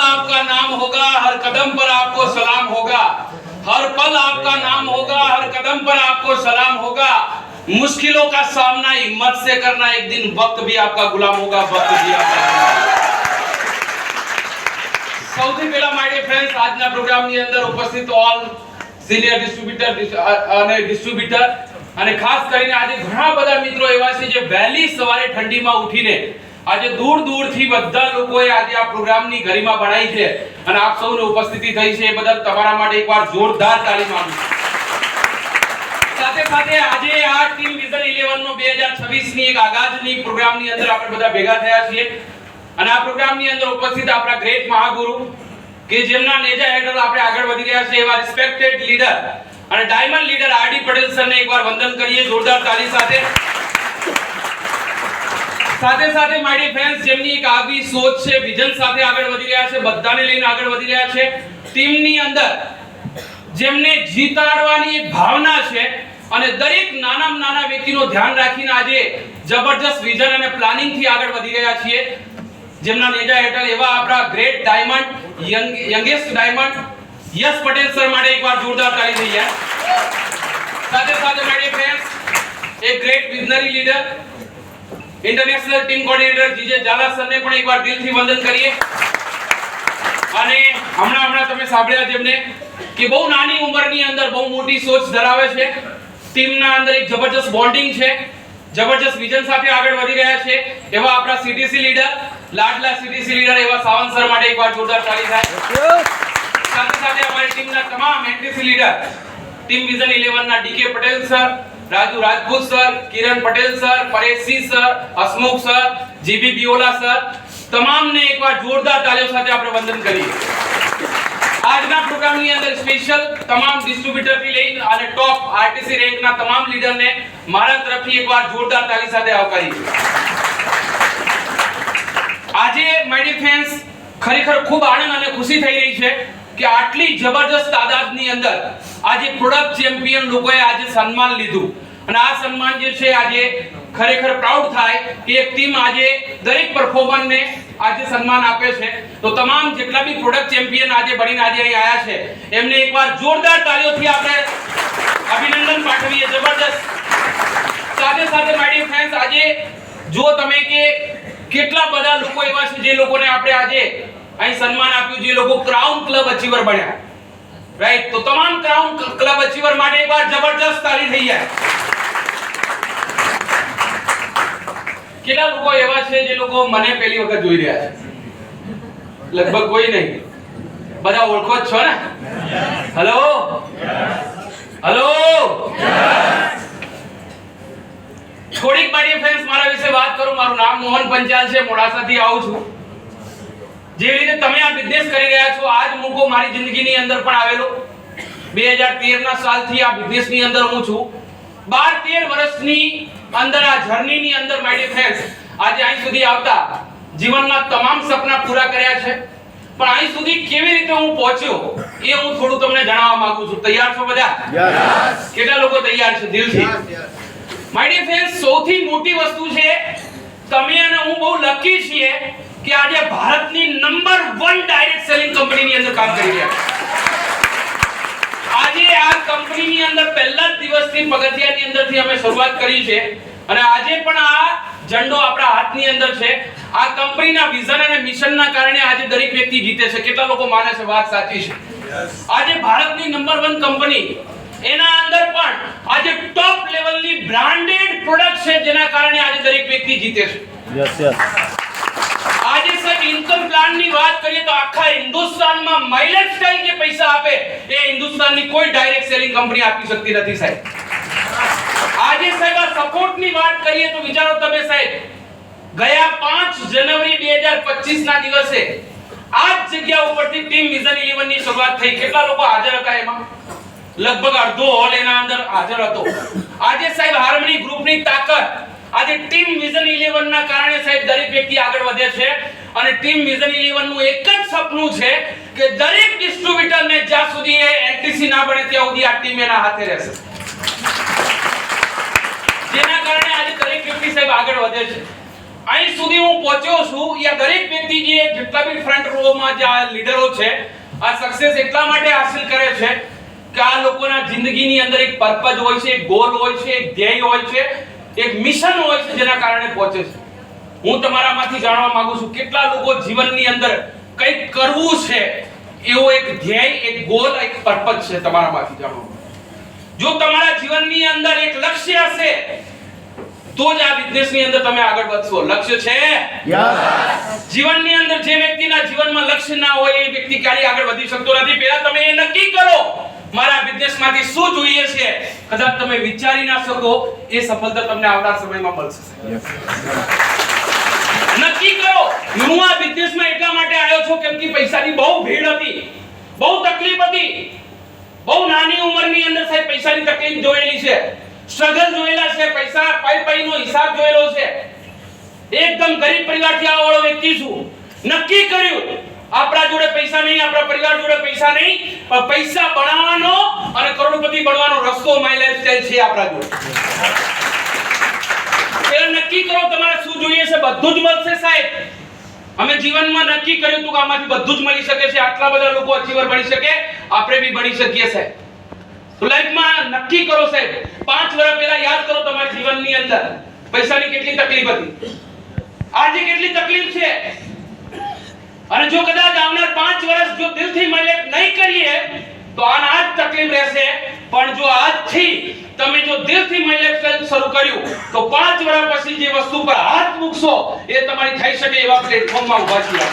आपका नाम होगा, हर कदम पर आपको सलाम होगा, हर पल आपका नाम होगा, हर कदम पर आपको सलाम होगा। मुश्किलों का सामना हिम्मत से करना, एक दिन वक्त भी आपका गुलाम होगा, वक्त भी आपका। સૌથી પહેલા માય ડિયર ફ્રેન્ડ્સ, આજના પ્રોગ્રામની અંદર ઉપસ્થિત ઓલ સિનિયર ડિસ્ટ્રીબ્યુટર અને ડિસ્ટ્રીબ્યુટર અને ખાસ કરીને આજે ઘણા બધા મિત્રો એવા છે જે વહેલી સવારે ઠંડીમાં ઉઠીને આજે દૂર દૂરથી બધા લોકોએ આજે આ પ્રોગ્રામની ગરિમા બનાવી છે અને આપ સૌની ઉપસ્થિતિ થઈ છે એ બદલ તમારા માટે એકવાર જોરદાર તાળી માંગુ છું। સાથે સાથે આજે આ ટીમ વિઝન 11 નો 2026 ની એક આગાજની પ્રોગ્રામની અંદર આપણે બધા ભેગા થયા છીએ અને આ પ્રોગ્રામની અંદર ઉપસ્થિત આપણા ગ્રેટ મહાગુરુ કે જેમના નેજા હેઠળ આપણે આગળ વધી રહ્યા છે એવા રિસ્પેક્ટેડ લીડર અને ડાયમંડ લીડર આરડી પટેલ સરને એકવાર વંદન કરીએ જોરદાર તાળી સાથે। સાથે સાથે માય ડિયર ફ્રેન્ડ્સ, જેમની એક આગવી સોચ છે, વિઝન સાથે આગળ વધી રહ્યા છે, બધાને લઈને આગળ વધી રહ્યા છે, ટીમની અંદર જેમને જીતાડવાની એક ભાવના છે અને દરેક નાનામાં નાના વ્યક્તિનો ધ્યાન રાખીને આજે જબરજસ્ત વિઝન અને પ્લાનિંગ થી આગળ વધી રહ્યા છીએ, જેમના નેજા હેઠળ એવા આપણા great diamond youngest diamond Yash Patel sir માટે એકવાર જોરદાર તાળી થઈ જાય। સાથે સાથે માય ડિયર ફ્રેન્ડ્સ, એક great visionary leader international team coordinator G J Zala સરને પણ એકવાર દિલથી વંદન કરીએ અને હમણાં તમે સાંભળ્યા જેમને કે બહુ નાની ઉંમરની અંદર બહુ મોટી સોચ ધરાવે છે, ટીમના અંદર એક જબરજસ્ત બોન્ડિંગ છે, જબરજસ્ત વિઝન સાથે આગળ વધી રહ્યા છે એવા આપણા સીટીસી લીડર, લાડલા સીટીસી લીડર એવા સાવંત સર માટે એકવાર જોરદાર તાળી થાય। સાથે સાથે અમારી ટીમના તમામ એનટીસી લીડર, ટીમ વિઝન 11 ના DK Patel sir, Raju Rajput sir, Kiran Patel sir, Paresh Singh sir, Hasmukh sir, GB Biyola sir, તમામને એકવાર જોરદાર તાળીઓ સાથે આપણે વંદન કરીએ। આજના પ્રોગ્રામની અંદર સ્પેશિયલ તમામ ડિસ્ટ્રીબ્યુટર થી લઈને અને ટોપ આરટીસી રેન્કના તમામ લીડરને મારા તરફથી એકવાર જોરદાર તાળી સાથે આવકારીએ। આજે માય ડિયર ફ્રેન્ડ્સ, ખરેખર ખૂબ આનંદ અને ખુશી થઈ રહી છે કે આટલી જબરજસ્ત તાદાદની અંદર આજે પ્રોડક્ટ ચેમ્પિયન લોકોએ આજે સન્માન લીધું અને આ સન્માન જે છે આજે ખરેખર પ્રાઉડ થાય કે એક ટીમ આજે દરેક પરફોર્મરને આજે સન્માન આપે છે। તો તમામ જેટલા બી પ્રોડક્ટ ચેમ્પિયન આજે બનીને આજે અહીં આયા છે એમને એકવાર જોરદાર તાળીઓથી આપણે અભિનંદન પાઠવીએ। જબરજસ્ત। સાથે સાથે માય ડિયર ફ્રેન્ડ્સ, આજે જો તમે કે કેટલા બધા લોકો એવા છે જે લોકોને આપણે આજે અહીં સન્માન આપ્યું, જે લોકો ક્રાઉન ક્લબ અચીવર બન્યા, રાઈટ? તો તમામ ક્રાઉન ક્લબ અચીવર માટે એકવાર જબરજસ્ત તાળી થઈ જાય। કેટલા લોકો એવા છે જે લોકો મને પહેલી વખત જોઈ રહ્યા છે? લગભગ કોઈ નહીં, બધા ઓળખો જ છો ને? હેલો હેલો, થોડીક મારી ફ્રેન્ડ્સ મારા વિશે વાત કરું। મારું નામ મોહન પંચાલ છે, મોડાસાથી આવું છું। જેવી રીતે તમે આ બિઝનેસ કરી રહ્યા છો, આજ મૂકો મારી જિંદગીની અંદર પણ આવેલો। 2013 ના સાલથી આ બિઝનેસની અંદર હું છું। 12-13 વર્ષની અંદર આ જર્નીની અંદર માય ડિયર ફ્રેન્ડ્સ, આજે અહીં સુધી આવતા જીવનના તમામ સપના પૂરા કર્યા છે, પણ અહીં સુધી કેવી રીતે હું પહોંચ્યો એ હું થોડું તમને જણાવવા માંગુ છું। તૈયાર છો બધા? યસ। કેટલા લોકો તૈયાર છે દિલથી? માય ડિયર ફ્રેન્ડ્સ, સૌથી મોટી વસ્તુ છે તમે અને હું બહુ લકી છીએ કે આજે ભારતની નંબર 1 ડાયરેક્ટ સેલિંગ કંપનીની અંદર કામ કરી રહ્યા છે। આજે આ કંપનીની અંદર પહેલા જ દિવસથી પગથિયાની અંદરથી અમે શરૂઆત કરી છે અને આજે પણ આ ઝંડો આપણા હાથની અંદર છે। આ કંપનીના વિઝન અને મિશનના કારણે આજે દરેક વ્યક્તિ જીતે છે। કેટલા લોકો માને છે વાત સાચી છે? આજે ભારતની નંબર 1 કંપની, એના અંદર પણ આજે ટોપ લેવલની બ્રાન્ડેડ પ્રોડક્ટ છે જેના કારણે આજે દરેક વ્યક્તિ જીતે છે। Yes yes. આજે સાહેબ ઇન્કમ પ્લાનની વાત કરીએ તો આખા હિન્દુસ્તાનમાં માઇલેજ સ્ટાઇલ જે પૈસા આપે એ હિન્દુસ્તાનની કોઈ ડાયરેક્ટ સેલિંગ કંપની આપી શકતી નથી સાહેબ। આજે સાહેબ આ સપોર્ટની વાત કરીએ તો વિચારો તમે સાહેબ, ગયા 5 જાન્યુઆરી 2025 ના દિવસે આ જ જગ્યા ઉપરથી ટીમ વિઝન 11 ની શરૂઆત થઈ। કેટલા લોકો હાજર હતા એમાં? લગભગ અડધો હોલ એના અંદર હાજર હતો। આજે સાહેબ હાર્મની ગ્રુપની તાકાત, આજે ટીમ વિઝન 11 ના કારણે સાહેબ દરેક વ્યક્તિ આગળ વધે છે અને ટીમ વિઝન 11 નું એક જ સપનું છે કે દરેક ડિસ્ટ્રીબ્યુટરને જ્યાં સુધી એ એનટીસી ના બને ત્યાં સુધી આ ટીમ એના હાથે રહેશે, જેના કારણે આજે દરેક વ્યક્તિ સાહેબ આગળ વધે છે। અહીં અહીં સુધી હું પહોંચ્યો છું, એ દરેક વ્યક્તિ જે જેટલા બી ફ્રન્ટ રોમાં જે આ લીડરો છે, આ સક્સેસ એટલા માટે હાંસલ કરે છે કે આ લોકોના જિંદગીની અંદર એક પર્પઝ હોય છે, એક ગોલ હોય છે, એક ધ્યેય હોય છે, એક મિશન હોય છે, જેના કારણે પહોંચે છે. હું તમારામાંથી જાણવા માંગુ છું કેટલા લોકો જીવનની અંદર કંઈક કરવું છે એવો એક ધ્યેય, એક ગોલ, એક પર્પઝ છે. તમારામાંથી જાણવા જો તમારા જીવનની અંદર એક લક્ષ્ય હશે તો જ આ બિઝનેસની અંદર તમે આગળ વધશો. લક્ષ્ય છે? યસ. જીવનની અંદર જે વ્યક્તિના જીવનમાં લક્ષ્ય ના હોય એ વ્યક્તિ ક્યારેય આગળ વધી શકતો નથી. પહેલા તમે એ નક્કી કરો મારા બિઝનેસમાંથી શું જોઈએ છે. કદાચ તમે વિચારી ના શકો એ સફળતા તમને આવનાર સમયમાં મળશે. નક્કી કરો હું આ બિઝનેસમાં એટલા માટે આવ્યો છું કેમ કે પૈસાની બહુ ભીડ હતી, બહુ તકલીફ હતી, બહુ નાની ઉંમરની અંદર સાહેબ પૈસાની તકલીફ જોયેલી છે, સ્ટ્રગલ જોયેલા છે, પૈસા પાઈનો હિસાબ જોયેલો છે. એકદમ ગરીબ પરિવારથી આવવાનો વ્યક્તિ છું. નક્કી કર્યું આપણા જોડે પૈસા નહીં, આપણા પરિવાર જોડે પૈસા નહીં, પણ પૈસા બનાવવાનો અને કરોડપતિ બનવાનો રસ્તો માય લાઈફસ્ટાઈલ છે આપણા જોડે. એ નક્કી કરો તમારે શું જોઈએ છે, બધું જ મળશે સાહેબ. અમે જીવનમાં નક્કી કર્યું હતું કે આમાંથી બધું જ મળી શકે છે. આટલા બધા લોકો અચીવર બની શકે, આપણે બી બની શકીએ સાહેબ. તો લાઈફમાં નક્કી કરો સાહેબ. 5 વર્ષ પહેલા યાદ કરો તમારા જીવનની અંદર પૈસાની કેટલી તકલીફ હતી, આજે કેટલી તકલીફ છે. અને જો કદાચ આવનાર 5 વર્ષ જો દિલથી મહેનત નહીં કરીએ તો આના જ તકલીફ રહેશે. પણ જો આજથી તમે જો દિલથી મહેનત શરૂ કર્યું તો 5 વર્ષ પછી જે વસ્તુ પર હાથ મૂકશો એ તમારી થઈ શકે એવા પ્લેટફોર્મમાં ઊભા છીએ.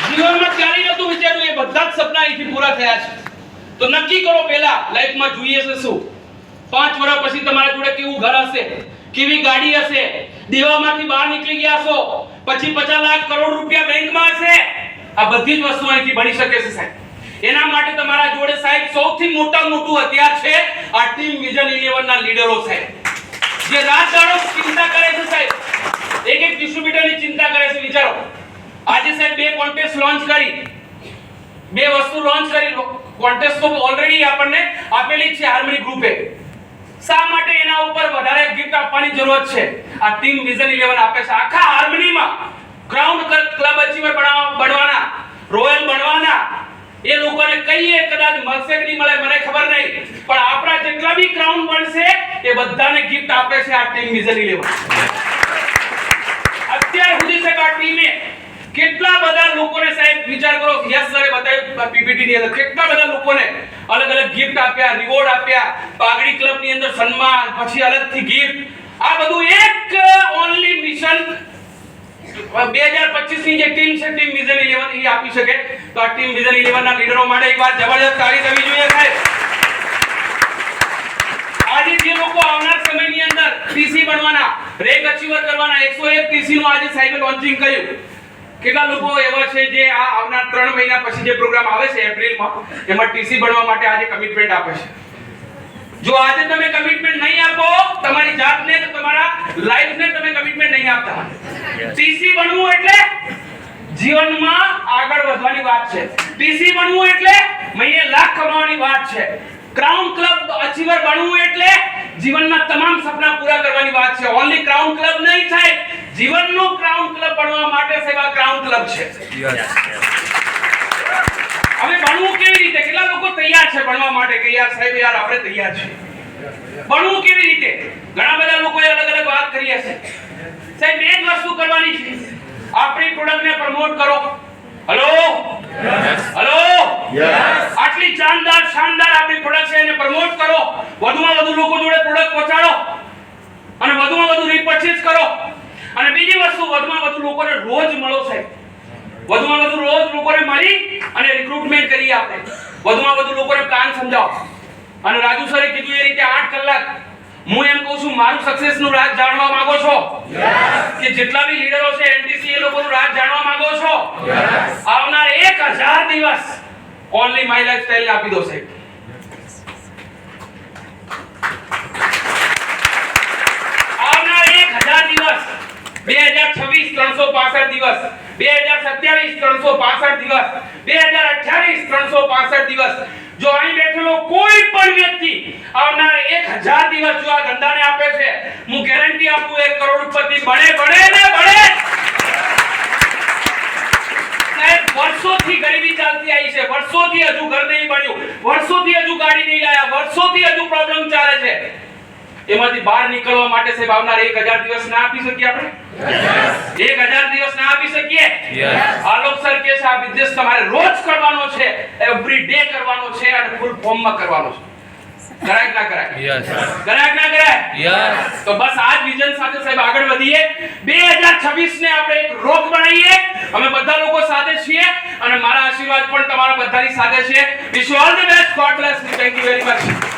જીવનમાં ક્યારેય નહોતું વિચાર્યું, એ બધા જ સપના અહીંથી પૂરા થયા છે. તો નક્કી કરો પહેલા લાઈફમાં જોઈએ છે શું. 5 વર્ષ પછી તમારા જોડે કેવું ઘર હશે, કેવી ગાડી હશે, દેવામાંથી બહાર નીકળી ગયા છો, પછી 50 લાખ કરોડ રૂપિયા બેંકમાં હશે. આ બધી જ વસ્તુ અહીંથી બની શકે છે સાહેબ. એના માટે તમારા જોડે સાહેબ સૌથી મોટું હથિયાર છે આ ટીમ વિઝન 11 ના લીડરો સાહેબ, જે રાત દાડો ચિંતા કરે છે સાહેબ, એક ડિસ્ટ્રીબ્યુટરની ચિંતા કરે છે. વિચારો આજે સાહેબ 2 કોન્ટેસ્ટ લોન્ચ કરી, 2 વસ્તુ લોન્ચ કરી. કોન્ટેસ્ટ તો ઓલરેડી આપણને આપેલી છે હાર્મની ગ્રુપે. શા માટે એના ઉપર વધારે ગિફ્ટ આપવાની જરૂરત છે? આ ટીમ વિઝન 11 આપે છે. આખા હાર્મનીમાં ગ્રાઉન્ડ ક્લબ અચીવર બનવાના, રોયલ બનવાના એ લોકોને કહીએ કદાચ મળશે કે નહીં મળે મને ખબર નહીં, પણ આપણા જેટલા બી ક્રાઉન બનશે એ બધાને ગિફ્ટ આપે છે આ ટીમ વિઝન 11. અત્યાર સુધી સાહેબ આ ટીમે કેટલા બધા લોકોને સાહેબ વિચાર કરો, યસ સરે બતાવ્યું પીપીટી ની અંદર કેટલા બધા લોકોને અલગ અલગ ગિફ્ટ આપ્યા, રિવોર્ડ આપ્યા, પાઘડી ક્લબ ની અંદર સન્માન, પછી અલગથી ગિફ્ટ. આ બધું એક ઓન્લી મિશન 2025 ની જે ટીમ છે ટીમ વિઝન 11 એ આપી શકે. તો આ ટીમ વિઝન 11 ના લીડરો માટે એકવાર જબરદસ્ત તાળી થવી જોઈએ સાહેબ. આજે જે લોકો આવનાર સમયની અંદર ટીસી બનવાના, રેન્ક અચીવર કરવાના, 101 ટીસી નું આજે સાહેબે લોન્ચિંગ કર્યું. કેટલા લોકો એવા છે જે આ આવનાર 3 મહિના પછી જે પ્રોગ્રામ આવે છે એપ્રિલમાં, એમાં ટીસી બનવા માટે આજે કમિટમેન્ટ આપે છે. જો આજે તમે કમિટમેન્ટ નહીં આપો તમારી જાતને, તો તમારા લાઈફને તમે કમિટમેન્ટ નહીં આપતા. ટીસી બનવું એટલે જીવનમાં આગળ વધવાની વાત છે. ટીસી બનવું એટલે મહિને લાખ કમાવાની વાત છે. ક્રાઉન ક્લબ અચીવર બનવું એટલે જીવનના તમામ સપના પૂરા કરવાની વાત છે. ઓન્લી ક્રાઉન ક્લબ નહીં થાય, જીવનનું ક્રાઉન ક્લબ બનવા માટે સેવા ક્રાઉન ક્લબ છે. હવે બનવું કેવી રીતે? કેટલા લોકો તૈયાર છે ભણવા માટે કે યાર સાહેબ યાર આપણે તૈયાર છે. ભણવું કેવી રીતે? ઘણા બધા લોકોએ અલગ અલગ વાત કરી હશે. સાહેબ એક વસ્તુ કરવાની છે, આપણી પ્રોડક્ટને પ્રમોટ કરો. Hello hello yes. આટલી શાનદાર આપણી પ્રોડક્ટ છે એને પ્રમોટ કરો, વધુમાં વધુ લોકો જોડે પ્રોડક્ટ પહોંચાડો અને વધુમાં વધુ રીપર્ચેઝ કરો. અને બીજી વસ્તુ વધુમાં વધુ લોકોને રોજ મળો સાહેબ. વધુમાં વધુ રોજ લોકોને મળી અને રિક્રુટમેન્ટ કરીએ આપણે. વધુમાં વધુ લોકોને પ્લાન સમજાવો. અને રાજુ સરે કીધું એ રીતે 8 કલાક હું એમ કહું છું મારું સક્સેસ નું રાજ જાણવા માંગો છો? યસ. કે જેટલા બી લીડરો છે એનટીસી એ લોકોનું રાજ જાણવા માંગો છો? યસ. આવનાર 1000 દિવસ ઓન્લી માય લાઈફસ્ટાઈલ ને આપી દો સાહેબ. આવનાર 1000 દિવસ 2026 365 દિવસ, 2027 365 દિવસ, 2028 365 દિવસ, જો અહીં બેઠેલો કોઈ પણ વ્યક્તિ આવનાર 1000 દિવસ જો આ ધંધાને આપે છે, હું ગેરંટી આપું 1 કરોડપતિ બને ને બને. સાહેબ, વર્ષોથી ગરીબી ચાલતી આવી છે, વર્ષોથી હજુ ઘર નહીં બન્યું, વર્ષોથી હજુ ગાડી નહીં લાયા, વર્ષોથી હજુ પ્રોબ્લેમ ચાલે છે. એમાંથી બહાર નીકળવા માટે સાહેબ આવનાર 1000 દિવસ ના આપી શકીએ આપણે? 1000 દિવસ ના આપી શકીએ? આલોક સર કે છે આ બિઝનેસ તમારે રોજ કરવાનો છે, એવરી ડે કરવાનો છે અને ફૂલ ફોર્મ માં કરવાનો છે. કરાય કે ના કરાય? યસ. કરાય કે ના કરાય? યસ. તો બસ આ જ વિઝન સાથે સાહેબ આગળ વધીએ. 2026 ને આપણે એક રોક બનાવીએ. અમે બધા લોકો સાથે છીએ અને મારા આશીર્વાદ પણ તમારા બધાની સાથે છે. Wish you all the best. God bless you. Thank you very much.